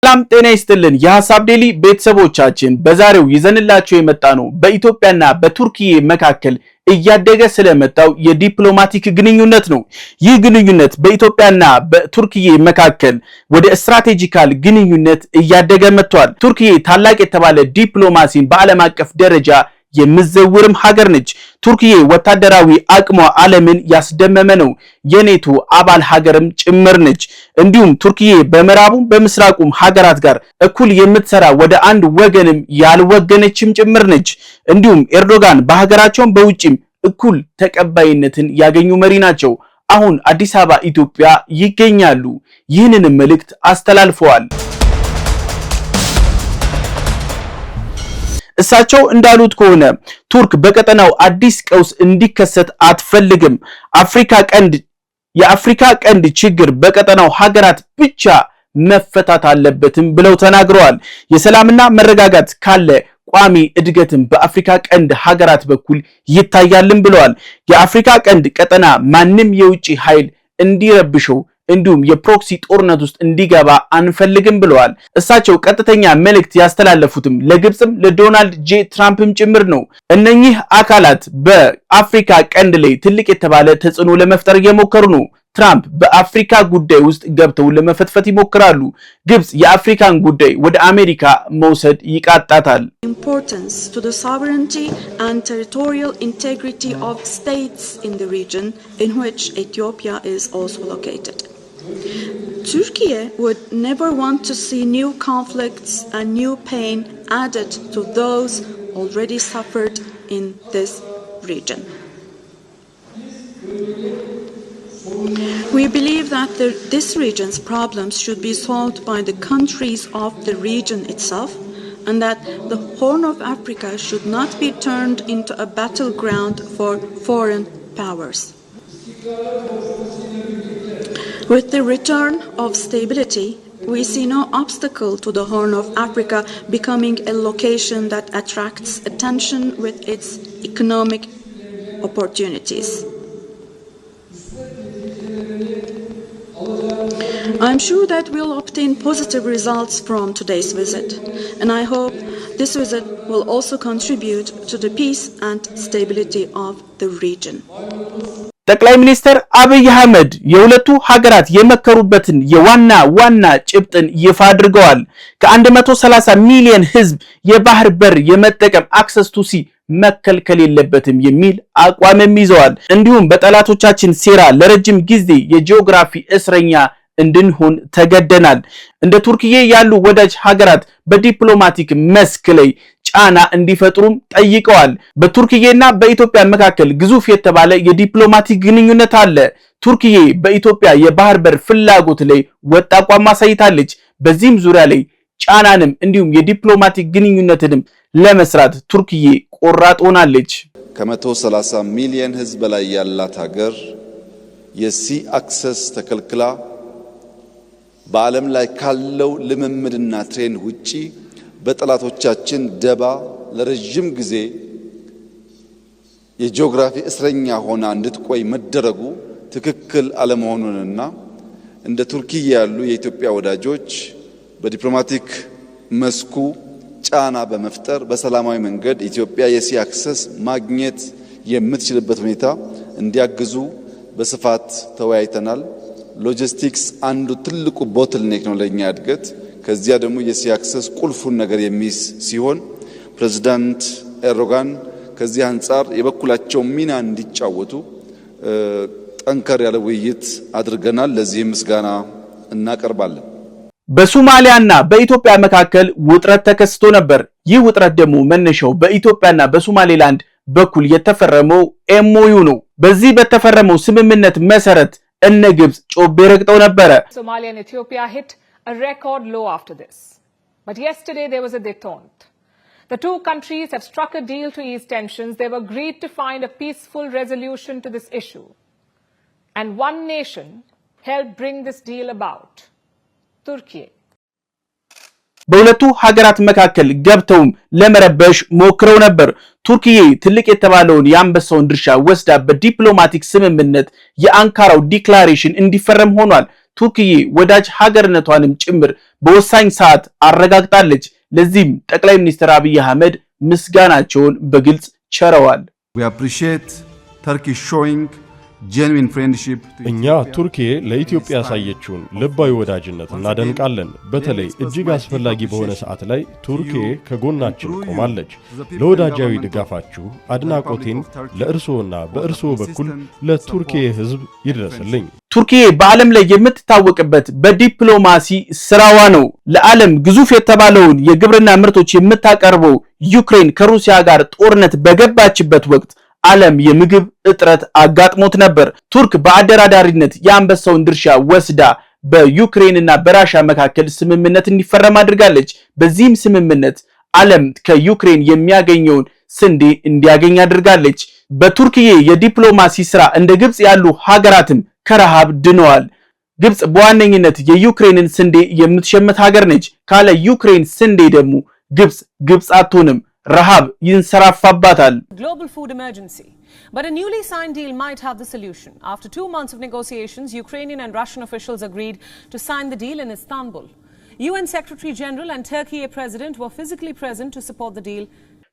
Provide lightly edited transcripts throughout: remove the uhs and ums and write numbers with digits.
ሰላም ጤና ይስጥልን የሐሳብ ዴሊ ቤተሰቦቻችን በዛሬው ይዘንላችሁ የመጣነው በኢትዮጵያና በቱርኪዬ መካከል እያደገ ስለመጣው የዲፕሎማቲክ ግንኙነት ነው። ይህ ግንኙነት በኢትዮጵያና በቱርኪዬ መካከል ወደ ስትራቴጂካል ግንኙነት እያደገ መጥቷል። ቱርኪዬ ታላቅ የተባለ ዲፕሎማሲን በዓለም አቀፍ ደረጃ የምትዘውርም ሀገር ነች። ቱርኪዬ ወታደራዊ አቅሟ ዓለምን ያስደመመ ነው። የኔቶ አባል ሀገርም ጭምር ነች። እንዲሁም ቱርኪዬ በምዕራቡም በምስራቁም ሀገራት ጋር እኩል የምትሰራ ወደ አንድ ወገንም ያልወገነችም ጭምር ነች። እንዲሁም ኤርዶጋን በሀገራቸውም በውጪም እኩል ተቀባይነትን ያገኙ መሪ ናቸው። አሁን አዲስ አበባ ኢትዮጵያ ይገኛሉ። ይህንን መልእክት አስተላልፈዋል። እሳቸው እንዳሉት ከሆነ ቱርክ በቀጠናው አዲስ ቀውስ እንዲከሰት አትፈልግም። የአፍሪካ ቀንድ ችግር በቀጠናው ሀገራት ብቻ መፈታት አለበትም ብለው ተናግረዋል። የሰላምና መረጋጋት ካለ ቋሚ እድገትም በአፍሪካ ቀንድ ሀገራት በኩል ይታያልም ብለዋል። የአፍሪካ ቀንድ ቀጠና ማንም የውጪ ኃይል እንዲረብሸው እንዲሁም የፕሮክሲ ጦርነት ውስጥ እንዲገባ አንፈልግም ብለዋል። እሳቸው ቀጥተኛ መልእክት ያስተላለፉትም ለግብጽም ለዶናልድ ጄ ትራምፕም ጭምር ነው። እነኚህ አካላት በአፍሪካ ቀንድ ላይ ትልቅ የተባለ ተጽዕኖ ለመፍጠር እየሞከሩ ነው። ትራምፕ በአፍሪካ ጉዳይ ውስጥ ገብተው ለመፈትፈት ይሞክራሉ። ግብጽ የአፍሪካን ጉዳይ ወደ አሜሪካ መውሰድ ይቃጣታል። Importance to the sovereignty and territorial integrity of states in the region in which Ethiopia is also located. Turkey would never want to see new conflicts and new pain added to those already suffered in this region. We believe that this region's problems should be solved by the countries of the region itself, and that the Horn of Africa should not be turned into a battleground for foreign powers. With the return of stability, we see no obstacle to the Horn of Africa becoming a location that attracts attention with its economic opportunities. I'm sure that we'll obtain positive results from today's visit, and I hope this visit will also contribute to the peace and stability of the region. ጠቅላይ ሚኒስትር አብይ አህመድ የሁለቱ ሀገራት የመከሩበትን የዋና ጭብጥን ይፋ አድርገዋል። ከ130 ሚሊዮን ህዝብ የባህር በር የመጠቀም አክሰስ ቱ ሲ መከልከል የለበትም የሚል አቋምም ይዘዋል። እንዲሁም በጠላቶቻችን ሴራ ለረጅም ጊዜ የጂኦግራፊ እስረኛ እንድንሆን ተገደናል። እንደ ቱርኪዬ ያሉ ወዳጅ ሀገራት በዲፕሎማቲክ መስክ ላይ ጫና እንዲፈጥሩም ጠይቀዋል። በቱርኪዬና በኢትዮጵያ መካከል ግዙፍ የተባለ የዲፕሎማቲክ ግንኙነት አለ። ቱርኪዬ በኢትዮጵያ የባህር በር ፍላጎት ላይ ወጥ አቋም አሳይታለች። በዚህም ዙሪያ ላይ ጫናንም እንዲሁም የዲፕሎማቲክ ግንኙነትንም ለመስራት ቱርኪዬ ቆራጥ ሆናለች። ከ130 ሚሊዮን ህዝብ በላይ ያላት ሀገር የሲ አክሰስ ተከልክላ በዓለም ላይ ካለው ልምምድና ትሬንድ ውጪ በጠላቶቻችን ደባ ለረጅም ጊዜ የጂኦግራፊ እስረኛ ሆና እንድትቆይ መደረጉ ትክክል አለመሆኑንና እንደ ቱርኪያ ያሉ የኢትዮጵያ ወዳጆች በዲፕሎማቲክ መስኩ ጫና በመፍጠር በሰላማዊ መንገድ ኢትዮጵያ የሲ አክሰስ ማግኘት የምትችልበት ሁኔታ እንዲያግዙ በስፋት ተወያይተናል። ሎጂስቲክስ አንዱ ትልቁ ቦትልኔክ ነው ለኛ እድገት። ከዚያ ደግሞ የሲ አክሰስ ቁልፉን ነገር የሚይዝ ሲሆን ፕሬዝዳንት ኤርዶጋን ከዚህ አንፃር የበኩላቸው ሚና እንዲጫወቱ ጠንከር ያለ ውይይት አድርገናል። ለዚህ ምስጋና እናቀርባለን። በሶማሊያና በኢትዮጵያ መካከል ውጥረት ተከስቶ ነበር። ይህ ውጥረት ደግሞ መነሻው በኢትዮጵያና በሶማሌላንድ በኩል የተፈረመው ኤምኦዩ ነው። በዚህ በተፈረመው ስምምነት መሰረት እነ ግብጽ ጮቤ ረግጠው ነበር። Somalia and Ethiopia hit a record low after this. But yesterday there was a détente. The two countries have struck a deal to ease tensions. They've agreed to find a peaceful resolution to this issue. And one nation helped bring this deal about. Turkey. በሁለቱ ሀገራት መካከል ገብተው ለመረበሽ ሞክረው ነበር። ቱርኪዬ ትልቅ የተባለውን የአንበሳውን ድርሻ ወስዳ በዲፕሎማቲክ ስምምነት የአንካራው ዲክላሬሽን እንዲፈረም ሆኗል። ቱርኪዬ ወዳጅ ሀገርነቷንም ጭምር በወሳኝ ሰዓት አረጋግጣለች። ለዚህም ጠቅላይ ሚኒስትር አብይ አህመድ ምስጋናቸውን በግልጽ ቸረዋል። We appreciate Turkey showing genuine friendship. እኛ ቱርኪዬ ለኢትዮጵያ ያሳየችውን ልባዊ ወዳጅነት እናደንቃለን። በተለይ እጅግ አስፈላጊ በሆነ ሰዓት ላይ ቱርኪዬ ከጎናችን ቆማለች። ለወዳጃዊ ድጋፋችሁ አድናቆቴን ለእርሶና በእርሶ በኩል ለቱርኪዬ ሕዝብ ይድረስልኝ። ቱርኪዬ በዓለም ላይ የምትታወቅበት በዲፕሎማሲ ስራዋ ነው። ለዓለም ግዙፍ የተባለውን የግብርና ምርቶች የምታቀርበው ዩክሬን ከሩሲያ ጋር ጦርነት በገባችበት ወቅት ዓለም የምግብ እጥረት አጋጥሞት ነበር። ቱርክ በአደራዳሪነት የአንበሳውን ድርሻ ወስዳ በዩክሬንና በራሻ መካከል ስምምነት እንዲፈረም አድርጋለች። በዚህም ስምምነት ዓለም ከዩክሬን የሚያገኘውን ስንዴ እንዲያገኝ አድርጋለች። በቱርክዬ የዲፕሎማሲ ስራ እንደ ግብጽ ያሉ ሀገራትም ከረሃብ ድነዋል። ግብጽ በዋነኝነት የዩክሬንን ስንዴ የምትሸምት ሀገር ነች። ካለ ዩክሬን ስንዴ ደግሞ ግብጽ አትሆንም። Rahab yinsarafabatal. Global food emergency. But a newly signed deal might have the solution. After 2 months of negotiations, Ukrainian and Russian officials agreed to sign the deal in Istanbul. UN Secretary General and Turkey President were physically present to support the deal.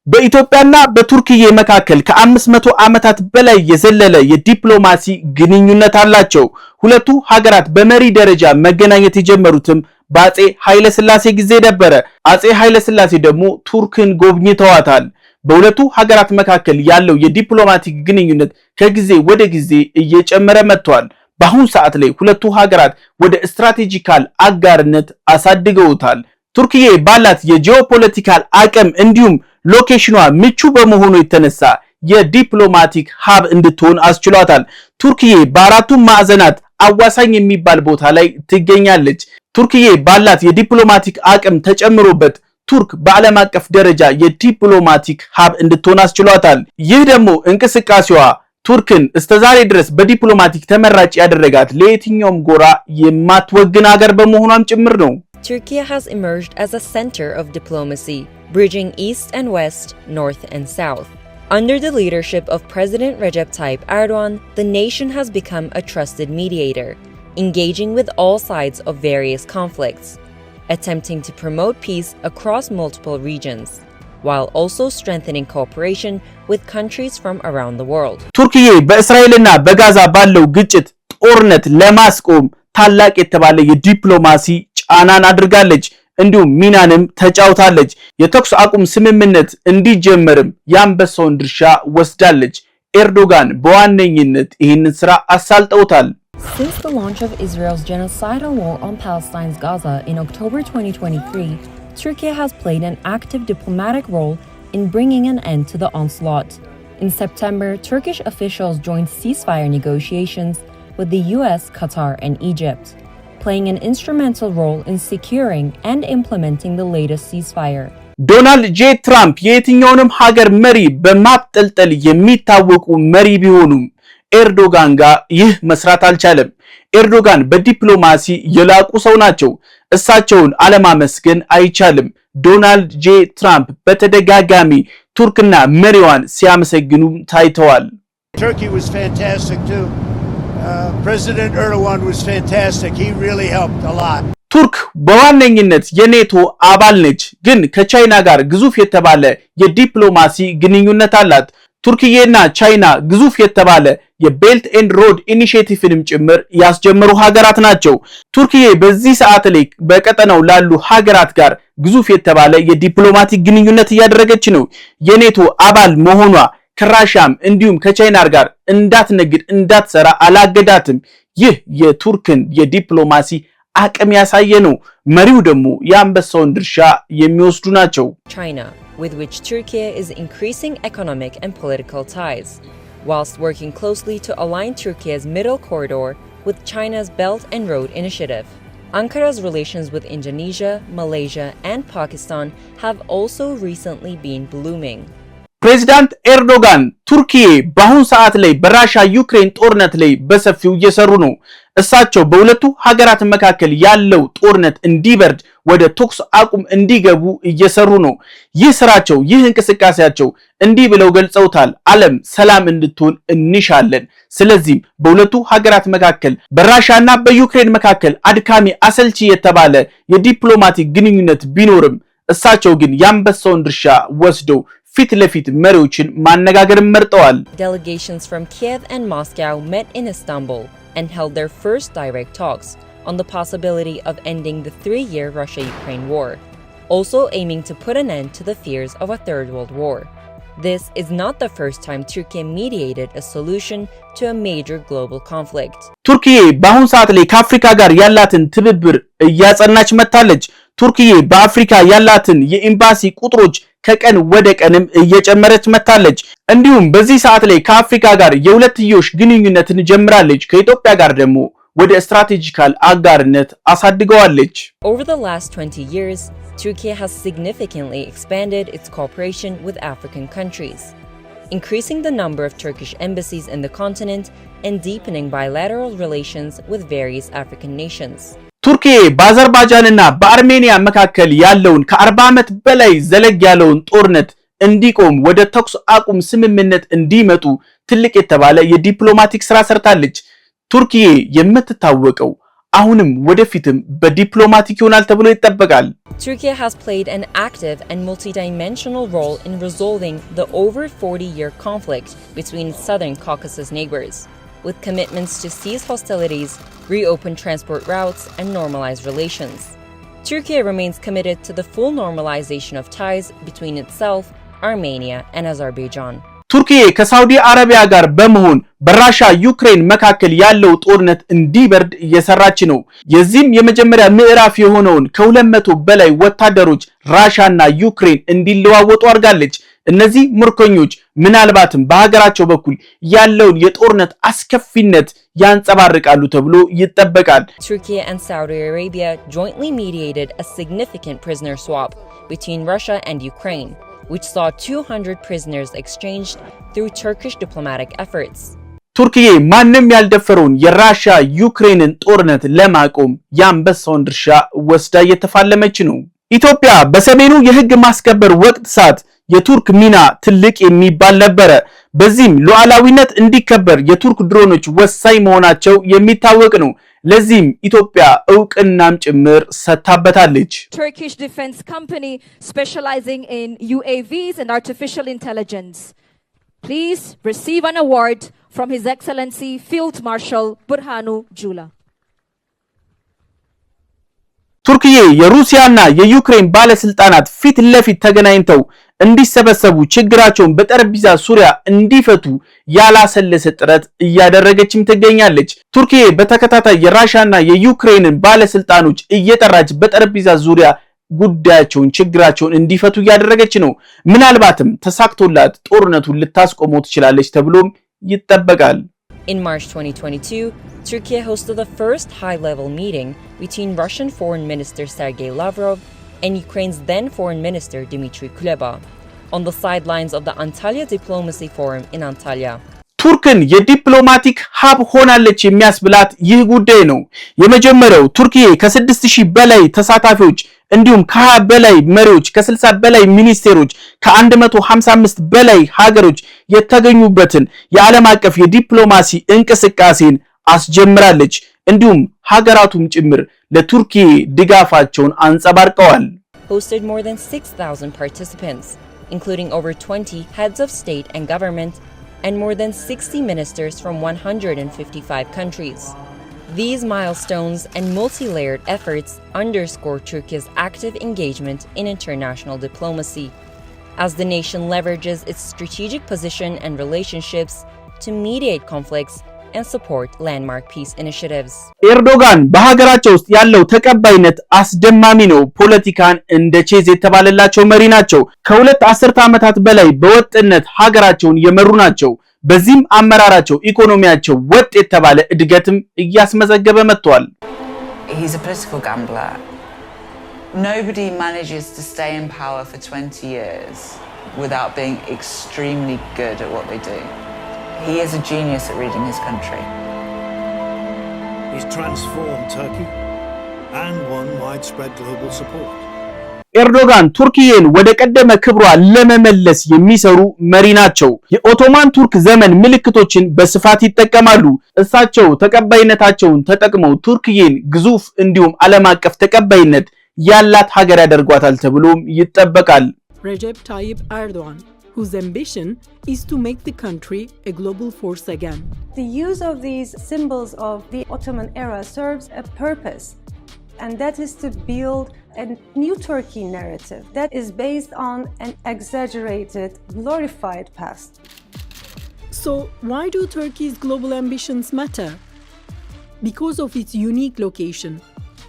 በኢትዮጵያና በቱርኪዬ መካከል ከ500 ዓመታት በላይ የዘለለ የዲፕሎማሲ ግንኙነት አላቸው። ሁለቱ ሀገራት በመሪ ደረጃ መገናኘት የጀመሩትም በአጼ ኃይለ ሥላሴ ጊዜ ነበር። አጼ ኃይለ ሥላሴ ደግሞ ቱርክን ጎብኝተዋታል። በሁለቱ ሀገራት መካከል ያለው የዲፕሎማቲክ ግንኙነት ከጊዜ ወደ ጊዜ እየጨመረ መጥቷል። በአሁን ሰዓት ላይ ሁለቱ ሀገራት ወደ ስትራቴጂካል አጋርነት አሳድገውታል። ቱርኪዬ ባላት የጂኦፖለቲካል አቅም እንዲሁም ሎኬሽኗ ምቹ በመሆኑ የተነሳ የዲፕሎማቲክ ሀብ እንድትሆን አስችሏታል። ቱርኪዬ በአራቱ ማዕዘናት አዋሳኝ የሚባል ቦታ ላይ ትገኛለች። ቱርኪዬ ባላት የዲፕሎማቲክ አቅም ተጨምሮበት ቱርክ በዓለም አቀፍ ደረጃ የዲፕሎማቲክ ሀብ እንድትሆን አስችሏታል። ይህ ደግሞ እንቅስቃሴዋ ቱርክን እስከዛሬ ድረስ በዲፕሎማቲክ ተመራጭ ያደረጋት ለየትኛውም ጎራ የማትወግን ሀገር በመሆኗም ጭምር ነው። Turkey has emerged as a center of diplomacy, bridging east and west, north and south. Under the leadership of President Recep Tayyip Erdogan, the nation has become a trusted mediator, engaging with all sides of various conflicts, attempting to promote peace across multiple regions, while also strengthening cooperation with countries from around the world. ቱርኪዬ በእስራኤልና በጋዛ ባለው ግጭት ጦርነት ለማስቆም ታላቅ የተባለ የዲፕሎማሲ ጫናን አድርጋለች። እንዲሁም ሚናንም ተጫውታለች። የተኩስ አቁም ስምምነት እንዲጀመርም የአንበሳውን ድርሻ ወስዳለች። ኤርዶጋን በዋነኝነት ይህንን ስራ አሳልጠውታል። Since the launch of Israel's genocidal war on Palestine's Gaza in October 2023, Turkey has played an active diplomatic role in bringing an end to the onslaught. In September, Turkish officials joined ceasefire negotiations with the US, Qatar, and Egypt, playing an instrumental role in securing and implementing the latest ceasefire. ዶናልድ ጄ ትራምፕ የትኛውንም ሀገር መሪ በማጥልጠል የሚታወቁ መሪ ቢሆኑም ኤርዶጋን ጋር ይህ መስራት አልቻለም። ኤርዶጋን በዲፕሎማሲ የላቁ ሰው ናቸው። እሳቸውን አለማመስገን አይቻልም። ዶናልድ ጄ ትራምፕ በተደጋጋሚ ቱርክና መሪዋን ሲያመሰግኑ ታይተዋል። Turkey was fantastic too. President Erdogan was fantastic. He really helped a lot. ቱርክ በዋነኝነት የኔቶ አባል ነች፣ ግን ከቻይና ጋር ግዙፍ የተባለ የዲፕሎማሲ ግንኙነት አላት። ቱርክዬና ቻይና ግዙፍ የተባለ የቤልት ኤንድ ሮድ ኢኒሺዬቲቭንም ጭምር ያስጀመሩ ሀገራት ናቸው። ቱርክዬ በዚህ ሰዓት ላይ በቀጠናው ላሉ ሀገራት ጋር ግዙፍ የተባለ የዲፕሎማቲክ ግንኙነት እያደረገች ነው። የኔቶ አባል መሆኗ ከራሻም እንዲሁም ከቻይና ጋር እንዳትነግድ እንዳትሰራ አላገዳትም። ይህ የቱርክን የዲፕሎማሲ አቅም ያሳየ ነው። መሪው ደግሞ የአንበሳውን ድርሻ የሚወስዱ ናቸው። China, with which Turkey is increasing economic and political ties. whilst working closely to align Turkey's middle corridor with China's Belt and Road Initiative. Ankara's relations with Indonesia, Malaysia, and Pakistan have also recently been blooming. ፕሬዚዳንት ኤርዶጋን ቱርኪዬ በአሁን ሰዓት ላይ በራሻ ዩክሬን ጦርነት ላይ በሰፊው እየሰሩ ነው። እሳቸው በሁለቱ ሀገራት መካከል ያለው ጦርነት እንዲበርድ ወደ ተኩስ አቁም እንዲገቡ እየሰሩ ነው። ይህ ስራቸው ይህ እንቅስቃሴያቸው እንዲህ ብለው ገልጸውታል። ዓለም ሰላም እንድትሆን እንሻለን። ስለዚህ በሁለቱ ሀገራት መካከል በራሻና በዩክሬን መካከል አድካሚ አሰልቺ የተባለ የዲፕሎማቲክ ግንኙነት ቢኖርም እሳቸው ግን ያንበሳውን ድርሻ ወስደው ፊት ለፊት መሪዎችን ማነጋገር መርጠዋል። Delegations from Kiev and Moscow met in Istanbul and held their first direct talks on the possibility of ending the 3-year Russia-Ukraine war, also aiming to put an end to the fears of a third world war. This is not the first time Turkey mediated a solution to a major global conflict. ቱርኪዬ በአሁን ሰዓት ላይ ከአፍሪካ ጋር ያላትን ትብብር እያጸናች መጣለች። ቱርኪዬ በአፍሪካ ያላትን የኤምባሲ ቁጥሮች ከቀን ወደ ቀንም እየጨመረች መጣለች። እንዲሁም በዚህ ሰዓት ላይ ከአፍሪካ ጋር የሁለትዮሽ ግንኙነትን ጀምራለች። ከኢትዮጵያ ጋር ደግሞ ወደ ስትራቴጂካል አጋርነት አሳድገዋለች። Over the last 20 years, Turkey has significantly expanded its cooperation with African countries, increasing the number of Turkish embassies in the continent and deepening bilateral relations with various African nations. ቱርኪዬ በአዘርባይጃንና በአርሜኒያ መካከል ያለውን ከ40 ዓመት በላይ ዘለግ ያለውን ጦርነት እንዲቆም ወደ ተኩስ አቁም ስምምነት እንዲመጡ ትልቅ የተባለ የዲፕሎማቲክ ስራ ሰርታለች። ቱርኪዬ የምትታወቀው አሁንም ወደፊትም በዲፕሎማቲክ ይሆናል ተብሎ ይጠበቃል። Turkey has played an active and multidimensional role in resolving the over 40-year conflict between its southern Caucasus neighbors, with commitments to cease hostilities, reopen transport routes, and normalize relations. Turkey remains committed to the full normalization of ties between itself, Armenia, and Azerbaijan. ቱርኪዬ ከሳውዲ አረቢያ ጋር በመሆን በራሻ ዩክሬን መካከል ያለው ጦርነት እንዲበርድ እየሰራች ነው። የዚህም የመጀመሪያ ምዕራፍ የሆነውን ከ200 በላይ ወታደሮች ራሻና ዩክሬን እንዲለዋወጡ አድርጋለች። እነዚህ ምርኮኞች ምናልባትም በሀገራቸው በኩል ያለውን የጦርነት አስከፊነት ያንጸባርቃሉ ተብሎ ይጠበቃል። Turkey and Saudi Arabia jointly mediated a significant prisoner swap between Russia and Ukraine, which saw 200 prisoners exchanged through Turkish diplomatic efforts. ቱርኪዬ ማንም ያልደፈረውን የራሻ ዩክሬንን ጦርነት ለማቆም ያንበሳውን ድርሻ ወስዳ እየተፋለመች ነው። ኢትዮጵያ በሰሜኑ የህግ ማስከበር ወቅት ሰዓት የቱርክ ሚና ትልቅ የሚባል ነበረ። በዚህም ሉዓላዊነት እንዲከበር የቱርክ ድሮኖች ወሳኝ መሆናቸው የሚታወቅ ነው። ለዚህም ኢትዮጵያ እውቅናም ጭምር ሰጥታበታለች። Turkish defense company specializing in UAVs and artificial intelligence. Please receive an award from His Excellency Field Marshal Burhanu Jula. ቱርኪዬ የሩሲያና የዩክሬን ባለስልጣናት ፊት ለፊት ተገናኝተው እንዲሰበሰቡ ችግራቸውን በጠረጴዛ ዙሪያ እንዲፈቱ ያላሰለሰ ጥረት እያደረገችም ትገኛለች። ቱርኪዬ በተከታታይ የራሻና የዩክሬንን ባለስልጣኖች እየጠራች በጠረጴዛ ዙሪያ ጉዳያቸውን ችግራቸውን እንዲፈቱ እያደረገች ነው። ምናልባትም ተሳክቶላት ጦርነቱን ልታስቆመው ትችላለች ተብሎም ይጠበቃል። In March 2022, Turkey hosted the first high-level meeting between Russian Foreign Minister Sergei Lavrov and Ukraine's then Foreign Minister Dmitry Kuleba on the sidelines of the Antalya Diplomacy Forum in Antalya. ቱርክን የዲፕሎማቲክ ሀብ ሆናለች የሚያስብላት ይህ ጉዳይ ነው። የመጀመሪያው ቱርኪዬ ከ6000 በላይ ተሳታፊዎች እንዲሁም ከ20 በላይ መሪዎች ከ60 በላይ ሚኒስቴሮች ከ155 በላይ ሀገሮች የተገኙበትን የዓለም አቀፍ የዲፕሎማሲ እንቅስቃሴን አስጀምራለች። እንዲሁም ሀገራቱም ጭምር ለቱርኪዬ ድጋፋቸውን አንጸባርቀዋል። Hosted more than 6,000 participants, including over 20 heads of state and government and more than 60 ministers from 155 countries. These milestones and multi-layered efforts underscore Turkey's active engagement in international diplomacy, as the nation leverages its strategic position and relationships to mediate conflicts and support landmark peace initiatives. ኤርዶጋን በሀገራቸው ውስጥ ያለው ተቀባይነት አስደማሚ ነው። ፖለቲካን እንደ ቼዝ የተባለላቸው መሪ ናቸው። ከሁለት አስርተ ዓመታት በላይ በወጥነት ሀገራቸውን የመሩ ናቸው። በዚህም አመራራቸው ኢኮኖሚያቸው ወጥ የተባለ እድገትም እያስመዘገበ መጥቷል። He's a political gambler. Nobody manages to stay in power for 20 years without being extremely good at what they do. He is a genius at reading his country. He's transformed Turkey and won widespread global support. ኤርዶጋን ቱርኪዬን ወደ ቀደመ ክብሯ ለመመለስ የሚሰሩ መሪ ናቸው። የኦቶማን ቱርክ ዘመን ምልክቶችን በስፋት ይጠቀማሉ። እሳቸው ተቀባይነታቸውን ተጠቅመው ቱርኪዬን ግዙፍ እንዲሁም ዓለም አቀፍ ተቀባይነት ያላት ሀገር ያደርጓታል ተብሎም ይጠበቃል። Recep Tayyip Erdogan, whose ambition is to make the country a global force again. The use of these symbols of the Ottoman era serves a purpose, and that is to build a new Turkey narrative that is based on an exaggerated, glorified past. So, why do Turkey's global ambitions matter? Because of its unique location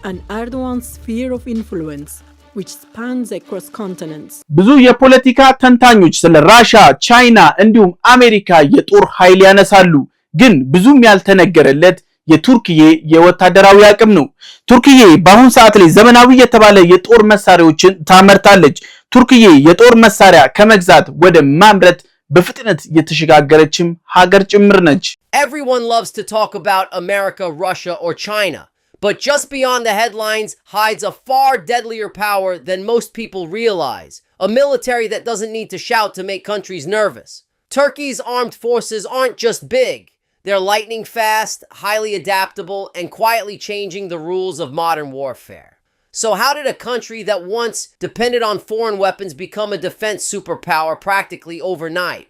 and Erdogan's sphere of influence, which spans across continents. ብዙ የፖለቲካ ተንታኞች ስለ ራሻ፣ ቻይና እንዲሁም አሜሪካ የጦር ኃይል ያነሳሉ። ግን ብዙም ያልተነገረለት የቱርኪዬ የወታደራዊ አቅም ነው። ቱርኪዬ በአሁን ሰዓት ላይ ዘመናዊ የተባለ የጦር መሳሪያዎችን ታመርታለች። ቱርኪዬ የጦር መሳሪያ ከመግዛት ወደ ማምረት በፍጥነት የተሸጋገረችም ሀገር ጭምር ነች። Everyone loves to talk about America, Russia or China, but just beyond the headlines hides a far deadlier power than most people realize, a military that doesn't need to shout to make countries nervous. Turkey's armed forces aren't just big. They're lightning fast, highly adaptable, and quietly changing the rules of modern warfare. So how did a country that once depended on foreign weapons become a defense superpower practically overnight?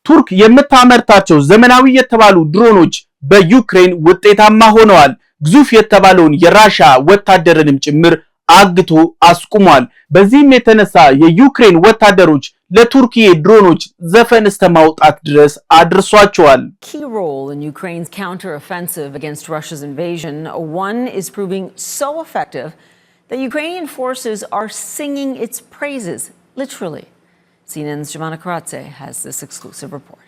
ቱርክ የምታመርታቸው ዘመናዊ የተባሉ ድሮኖች በዩክሬን ውጤታማ ሆነዋል። ግዙፍ የተባለውን የራሻ ወታደርንም ጭምር አግቶ አስቁሟል። በዚህም የተነሳ የዩክሬን ወታደሮች ለቱርኪዬ ድሮኖች ዘፈን እስከ ማውጣት ድረስ አድርሷቸዋል። Key role in Ukraine's counter-offensive against Russia's invasion, one is proving so effective that Ukrainian forces are singing its praises, literally. CNN's Jemana Karadze has this exclusive report.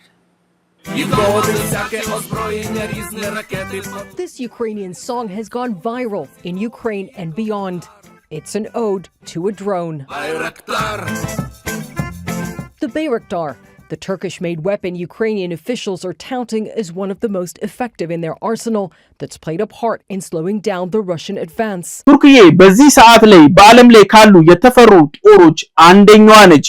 This Ukrainian song has gone viral in Ukraine and beyond. It's an ode to a drone. The Bayraktar, the Turkish-made weapon Ukrainian officials are touting as one of the most effective in their arsenal that's played a part in slowing down the Russian advance. ቱርክዬ በዚህ ሰዓት ላይ በዓለም ላይ ካሉ የተፈሩ ጦሮች አንደኛዋ ነች።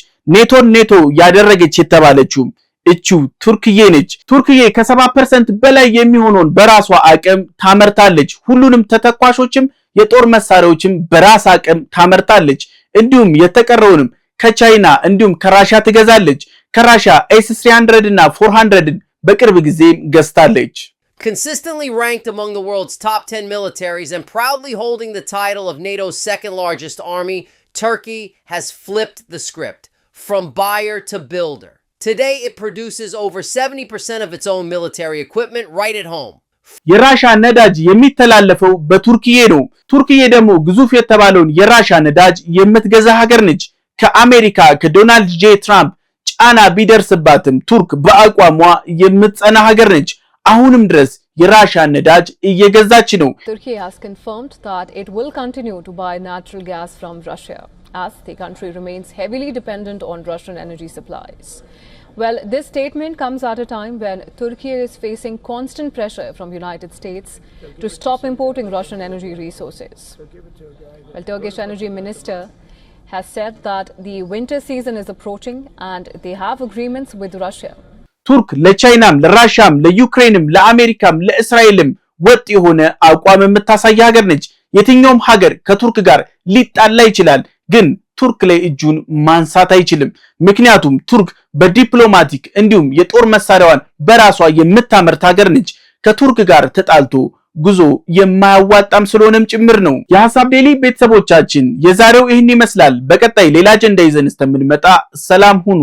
ኔቶ ያደረገች የተባለችው እቺው ቱርክዬ ነች። ቱርክዬ ከ70% በላይ የሚሆነውን በራሷ አቅም ታመርታለች። ሁሉንም ተተኳሾችም የጦር መሳሪያዎችም በራስ አቅም ታመርታለች። እንዲሁም የተቀረውንም ከቻይና እንዲሁም ከራሻ ትገዛለች። ከራሻ S300 እና 400 በቅርብ ጊዜ ገዝታለች። Consistently ranked among the world's top 10 militaries and proudly holding the title of NATO's second largest army, Turkey has flipped the script from buyer to builder. Today it produces over 70% of its own military equipment right at home. የራሻ ነዳጅ የሚተላለፈው በቱርክዬ ነው። ቱርክዬ ደግሞ ግዙፍ የተባለውን የራሻ ነዳጅ የምትገዛ ሀገር ነች። ከአሜሪካ ከዶናልድ ጄ ትራምፕ ጫና ቢደርስባትም ቱርክ በአቋሟ የምትጸና ሀገር ነች። አሁንም ድረስ የራሻ ነዳጅ እየገዛች ነው። Turkey has confirmed that it will continue to buy natural gas from Russia as the country remains heavily dependent on Russian energy supplies. Well, this statement comes at a time when Turkey is facing constant pressure from United States to stop importing Russian energy resources. Well, Turkish Energy Minister has said that the winter season is approaching and they have agreements with Russia. ቱርክ ለቻይናም ለራሻም ለዩክሬንም ለአሜሪካም ለእስራኤልም ወጥ የሆነ አቋም የምታሳይ ሀገር ነች። የትኛውም ሀገር ከቱርክ ጋር ሊጣላ ይችላል፣ ግን ቱርክ ላይ እጁን ማንሳት አይችልም። ምክንያቱም ቱርክ በዲፕሎማቲክ እንዲሁም የጦር መሳሪያዋን በራሷ የምታመርት ሀገር ነች። ከቱርክ ጋር ተጣልቶ ጉዞ የማያዋጣም ስለሆነም ጭምር ነው። የሐሳብ ዴሊ ቤተሰቦቻችን የዛሬው ይህን ይመስላል። በቀጣይ ሌላ አጀንዳ ይዘን እስከምንመጣ ሰላም ሁኑ።